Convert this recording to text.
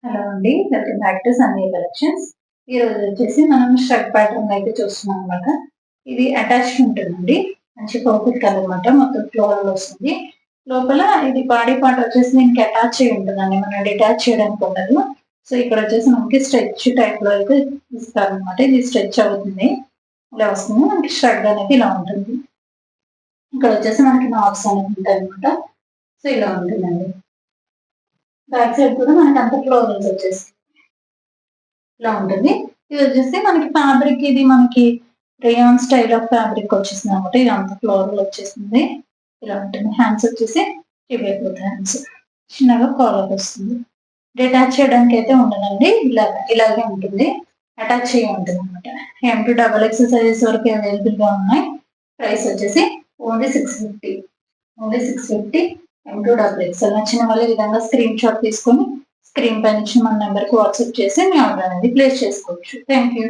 Hello అండి. Welcome back to Sunny collections. ఈరోజు వచ్చేసి మనం షర్ట్ ప్యాటర్న్ అయితే చూస్తున్నాం అనమాట. ఇది అటాచ్డ్ ఉంటుందండి. మంచి పర్పుల్ కలర్ అనమాట. మొత్తం ఫ్లోరల్ వస్తుంది. లోపల ఇది బాడీ పార్ట్ వచ్చేసి దీనికి అటాచ్ అయి ఉంటుందండి. మనం డిటాచ్ చేయడానికి ఉండదు. సో ఇక్కడ వచ్చేసి మనకి స్ట్రెచ్ టైప్ లో అయితే ఇస్తారనమాట. ఇది స్ట్రెచ్ అవుతుంది. ఇలా వస్తుంది. మనకి షర్ట్ అనేది ఇలా ఉంటుంది. ఇక్కడ వచ్చేసి మనకి నాట్స్ అనేది ఉంటాయి అనమాట. సో ఇలా ఉంటుందండి. బ్యాక్ సైడ్ కూడా మనకి అంత ఫ్లోరల్స్ వచ్చేసి ఇలా ఉంటుంది. ఇది వచ్చేసి మనకి ఫ్యాబ్రిక్ ఇది మనకి రేయాన్ స్టైల్ ఆఫ్ ఫ్యాబ్రిక్ వచ్చేసింది అనమాట. ఇది అంత ఫ్లోరల్ వచ్చేసింది. ఇలా ఉంటుంది. హ్యాండ్స్ వచ్చేసి ఇవ్వకపోతే హ్యాండ్స్ చిన్నగా కాలర్ వస్తుంది. డిటాచ్ చేయడానికి అయితే ఉండదండి. ఇలాగే ఉంటుంది. అటాచ్ చేయ ఉంటుంది అనమాట. M2XX సైజెస్ వరకు అవైలబుల్ గా ఉన్నాయి. ప్రైస్ వచ్చేసి ఓన్లీ 650. ఓన్లీ 650. M2XX నచ్చిన వాళ్ళు ఈ విధంగా స్క్రీన్ షాట్ తీసుకొని స్క్రీన్ పై నుంచి మన నెంబర్కి వాట్సాప్ చేసి మీ ఆర్డర్ అనేది ప్లేస్ చేసుకోవచ్చు. Thank you.